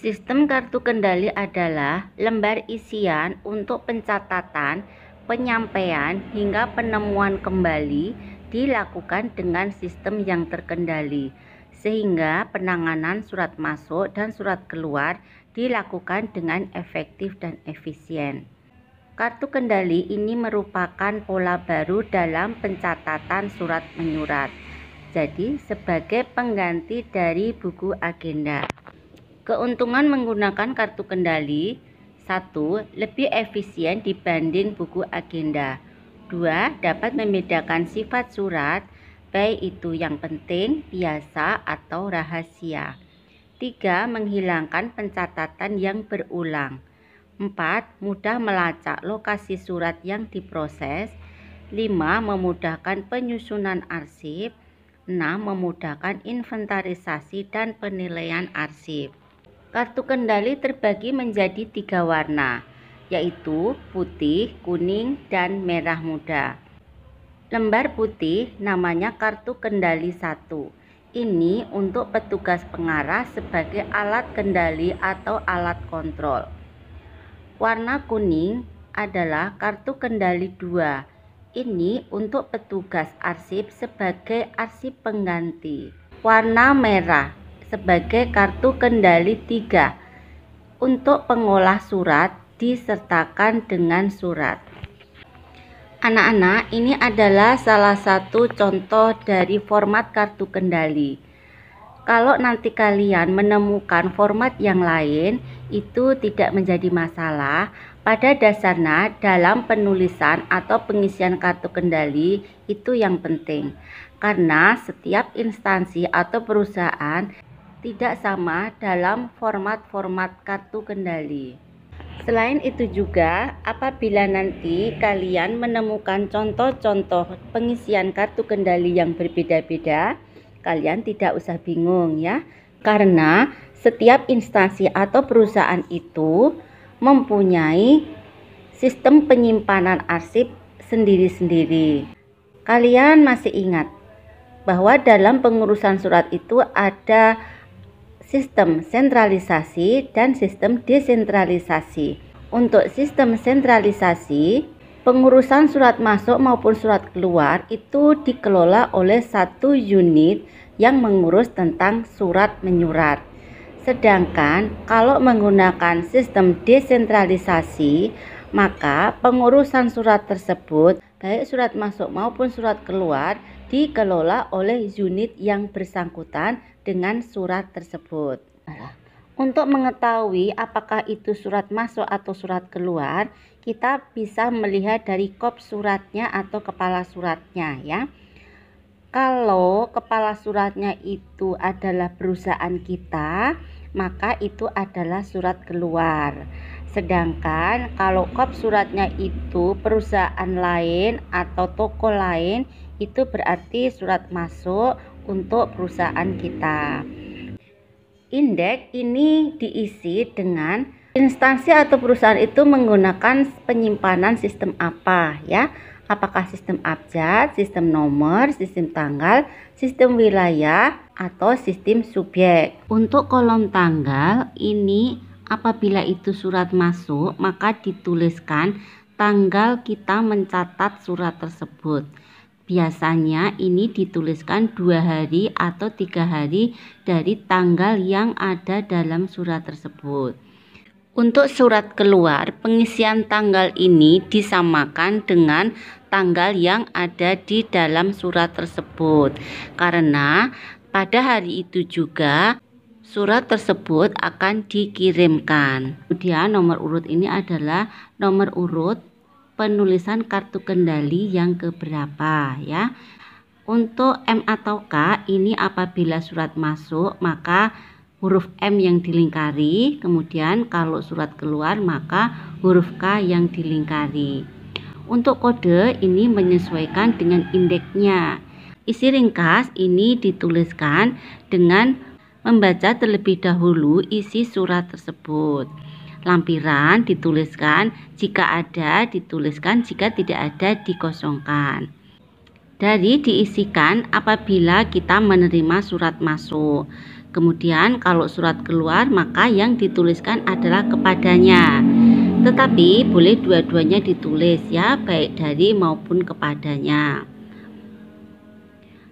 Sistem kartu kendali adalah lembar isian untuk pencatatan, penyampaian, hingga penemuan kembali dilakukan dengan sistem yang terkendali, sehingga penanganan surat masuk dan surat keluar dilakukan dengan efektif dan efisien. Kartu kendali ini merupakan pola baru dalam pencatatan surat menyurat, jadi sebagai pengganti dari buku agenda. Keuntungan menggunakan kartu kendali: 1. Lebih efisien dibanding buku agenda. 2. Dapat membedakan sifat surat, baik itu yang penting, biasa, atau rahasia. 3. Menghilangkan pencatatan yang berulang. 4. Mudah melacak lokasi surat yang diproses. 5. Memudahkan penyusunan arsip. 6. Memudahkan inventarisasi dan penilaian arsip. Kartu kendali terbagi menjadi 3 warna, yaitu putih, kuning, dan merah muda. Lembar putih namanya kartu kendali 1. Ini untuk petugas pengarah sebagai alat kendali atau alat kontrol. Warna kuning adalah kartu kendali 2. Ini untuk petugas arsip sebagai arsip pengganti. Warna merah sebagai kartu kendali 3 untuk pengolah surat disertakan dengan surat. Anak-anak, ini adalah salah satu contoh dari format kartu kendali. Kalau nanti kalian menemukan format yang lain, itu tidak menjadi masalah. Pada dasarnya, dalam penulisan atau pengisian kartu kendali itu yang penting, karena setiap instansi atau perusahaan tidak sama dalam format-format kartu kendali. Selain itu juga, apabila nanti kalian menemukan contoh-contoh pengisian kartu kendali yang berbeda-beda, kalian tidak usah bingung ya, karena setiap instansi atau perusahaan itu mempunyai sistem penyimpanan arsip sendiri-sendiri. Kalian masih ingat bahwa dalam pengurusan surat itu ada sistem sentralisasi dan sistem desentralisasi. Untuk sistem sentralisasi, pengurusan surat masuk maupun surat keluar itu dikelola oleh satu unit yang mengurus tentang surat menyurat. Sedangkan kalau menggunakan sistem desentralisasi, maka pengurusan surat tersebut, baik surat masuk maupun surat keluar, dikelola oleh unit yang bersangkutan dengan surat tersebut. Untuk mengetahui apakah itu surat masuk atau surat keluar, kita bisa melihat dari kop suratnya atau kepala suratnya ya. Kalau kepala suratnya itu adalah perusahaan kita, maka itu adalah surat keluar. Sedangkan kalau kop suratnya itu perusahaan lain atau toko lain, itu berarti surat masuk untuk perusahaan kita. Indeks ini diisi dengan instansi atau perusahaan itu menggunakan penyimpanan sistem apa ya? Apakah sistem abjad, sistem nomor, sistem tanggal, sistem wilayah, atau sistem subjek. Untuk kolom tanggal ini, apabila itu surat masuk, maka dituliskan tanggal kita mencatat surat tersebut. Biasanya ini dituliskan 2 hari atau 3 hari dari tanggal yang ada dalam surat tersebut. Untuk surat keluar, pengisian tanggal ini disamakan dengan tanggal yang ada di dalam surat tersebut, karena pada hari itu juga surat tersebut akan dikirimkan. Kemudian nomor urut ini adalah nomor urut penulisan kartu kendali yang keberapa ya. Untuk M atau K ini apabila surat masuk maka huruf M yang dilingkari, kemudian kalau surat keluar maka huruf K yang dilingkari. Untuk kode ini menyesuaikan dengan indeksnya. Isi ringkas ini dituliskan dengan membaca terlebih dahulu isi surat tersebut. Lampiran dituliskan, jika ada dituliskan, jika tidak ada dikosongkan. dari diisikan apabila kita menerima surat masuk. Kemudian kalau surat keluar maka yang dituliskan adalah kepadanya. Tetapi boleh dua-duanya ditulis ya, baik dari maupun kepadanya.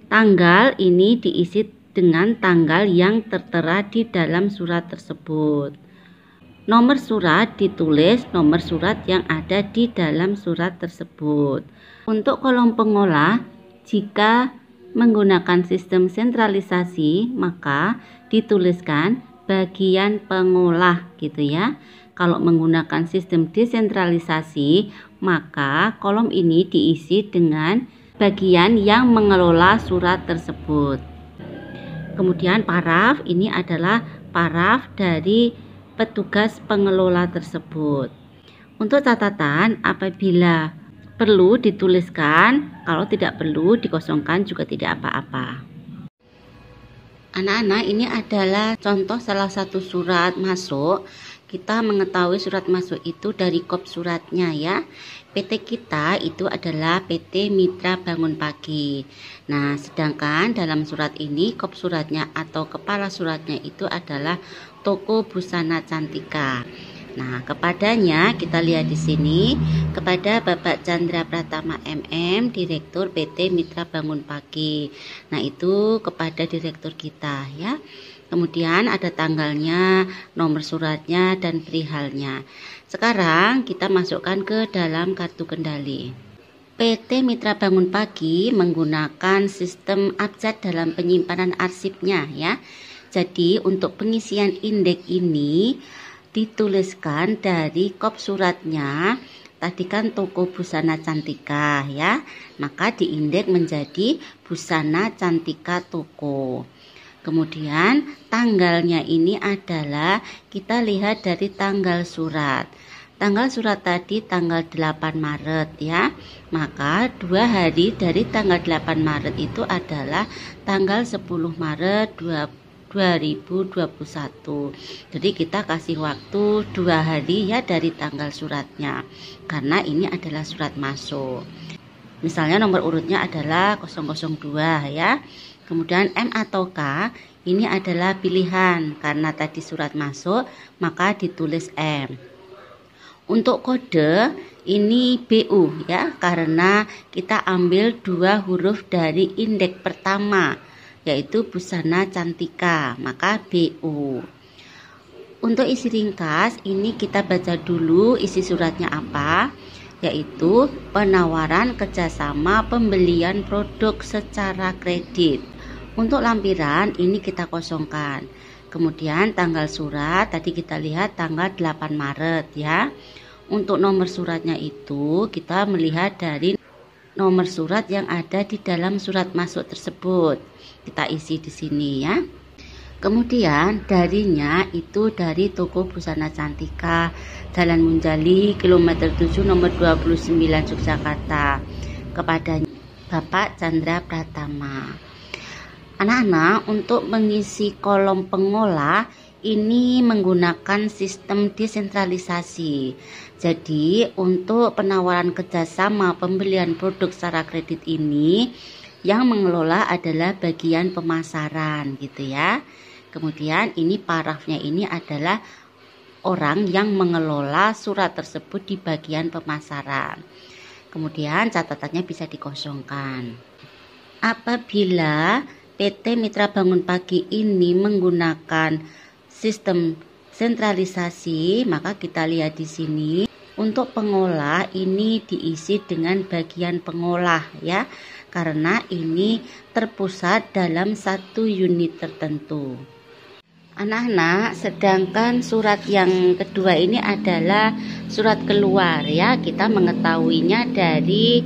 Tanggal ini diisi dengan tanggal yang tertera di dalam surat tersebut. Nomor surat ditulis nomor surat yang ada di dalam surat tersebut. Untuk kolom pengolah, jika menggunakan sistem sentralisasi maka dituliskan bagian pengolah gitu ya. Kalau menggunakan sistem desentralisasi maka kolom ini diisi dengan bagian yang mengelola surat tersebut. Kemudian paraf ini adalah paraf dari petugas pengelola tersebut. Untuk catatan, apabila perlu dituliskan, kalau tidak perlu dikosongkan juga tidak apa-apa. Anak-anak, ini adalah contoh salah satu surat masuk. Kita mengetahui surat masuk itu dari kop suratnya ya. PT kita itu adalah PT Mitra Bangun Pagi. Nah, sedangkan dalam surat ini kop suratnya atau kepala suratnya itu adalah Toko Busana Cantika. Nah, kepadanya kita lihat di sini kepada Bapak Chandra Pratama MM, Direktur PT Mitra Bangun Pagi. Nah, itu kepada direktur kita ya. Kemudian ada tanggalnya, nomor suratnya, dan perihalnya. Sekarang kita masukkan ke dalam kartu kendali. PT Mitra Bangun Pagi menggunakan sistem abjad dalam penyimpanan arsipnya ya. Jadi untuk pengisian indeks ini dituliskan dari kop suratnya. Tadi kan Toko Busana Cantika ya. Maka diindeks menjadi Busana Cantika Toko. Kemudian tanggalnya ini adalah kita lihat dari tanggal surat. Tanggal surat tadi tanggal 8 Maret ya. Maka 2 hari dari tanggal 8 Maret itu adalah tanggal 10 Maret 2021. Jadi kita kasih waktu 2 hari ya dari tanggal suratnya. Karena ini adalah surat masuk. Misalnya nomor urutnya adalah 002 ya. Kemudian M atau K ini adalah pilihan karena tadi surat masuk maka ditulis M. Untuk kode ini BU ya karena kita ambil 2 huruf dari indeks pertama yaitu Busana Cantika maka BU. Untuk isi ringkas ini kita baca dulu isi suratnya apa, yaitu penawaran kerjasama pembelian produk secara kredit. Untuk lampiran ini kita kosongkan. Kemudian tanggal surat tadi kita lihat tanggal 8 Maret ya. Untuk nomor suratnya itu kita melihat dari nomor surat yang ada di dalam surat masuk tersebut. Kita isi di sini ya. Kemudian darinya itu dari Toko Busana Cantika, Jalan Munjali, kilometer 7 nomor 29 Yogyakarta. Kepada Bapak Chandra Pratama. Anak-anak, untuk mengisi kolom pengolah ini menggunakan sistem desentralisasi. Jadi untuk penawaran kerjasama pembelian produk secara kredit ini yang mengelola adalah bagian pemasaran gitu ya. Kemudian ini parafnya ini adalah orang yang mengelola surat tersebut di bagian pemasaran. Kemudian catatannya bisa dikosongkan. Apabila PT Mitra Bangun Pagi ini menggunakan sistem sentralisasi, maka kita lihat di sini untuk pengolah ini diisi dengan bagian pengolah ya, karena ini terpusat dalam satu unit tertentu. Anak-anak, sedangkan surat yang kedua ini adalah surat keluar ya, kita mengetahuinya dari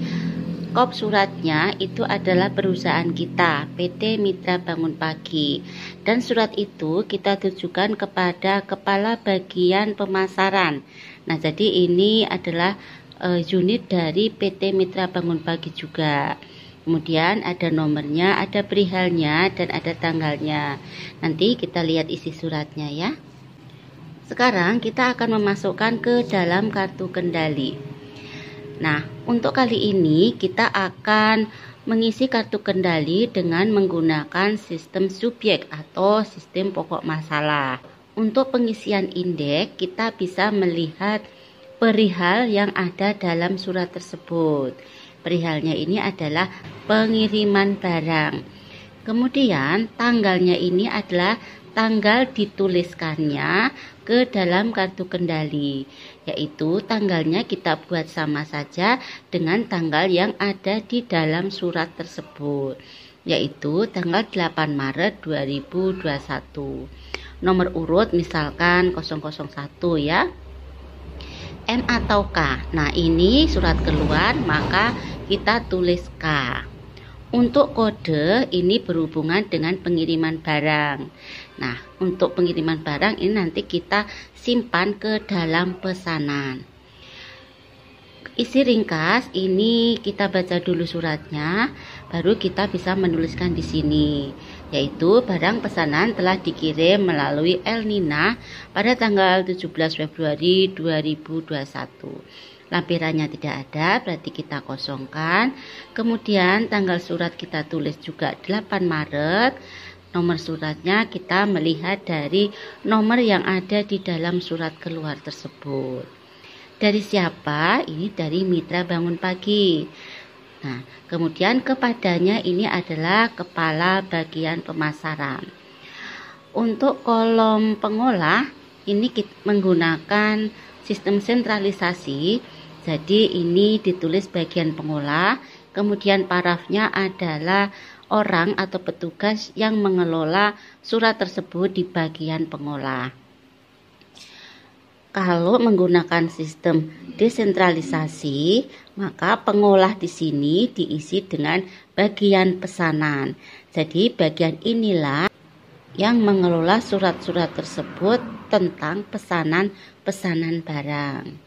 kop suratnya itu adalah perusahaan kita, PT Mitra Bangun Pagi. Dan surat itu kita tujukan kepada kepala bagian pemasaran. Nah, jadi ini adalah unit dari PT Mitra Bangun Pagi juga. Kemudian ada nomornya, ada perihalnya, dan ada tanggalnya. Nanti kita lihat isi suratnya ya. Sekarang kita akan memasukkan ke dalam kartu kendali. Nah, untuk kali ini kita akan mengisi kartu kendali dengan menggunakan sistem subjek atau sistem pokok masalah. Untuk pengisian indeks, kita bisa melihat perihal yang ada dalam surat tersebut. Perihalnya ini adalah pengiriman barang. Kemudian tanggalnya ini adalah tanggal dituliskannya ke dalam kartu kendali, yaitu tanggalnya kita buat sama saja dengan tanggal yang ada di dalam surat tersebut, yaitu tanggal 8 Maret 2021. Nomor urut misalkan 001 ya. M atau K. Nah, ini surat keluar, maka kita tulis K. Untuk kode ini berhubungan dengan pengiriman barang. Nah, untuk pengiriman barang ini nanti kita simpan ke dalam pesanan. Isi ringkas ini kita baca dulu suratnya, baru kita bisa menuliskan di sini, yaitu barang pesanan telah dikirim melalui El Nina pada tanggal 17 Februari 2021. Lampirannya tidak ada, berarti kita kosongkan. Kemudian tanggal surat kita tulis juga 8 Maret. Nomor suratnya kita melihat dari nomor yang ada di dalam surat keluar tersebut. Dari siapa? Ini dari Mitra Bangun Pagi. Nah, kemudian kepadanya ini adalah kepala bagian pemasaran. Untuk kolom pengolah ini kita menggunakan sistem sentralisasi. Jadi ini ditulis bagian pengolah, kemudian parafnya adalah orang atau petugas yang mengelola surat tersebut di bagian pengolah. Kalau menggunakan sistem desentralisasi, maka pengolah di sini diisi dengan bagian pesanan. Jadi bagian inilah yang mengelola surat-surat tersebut tentang pesanan barang.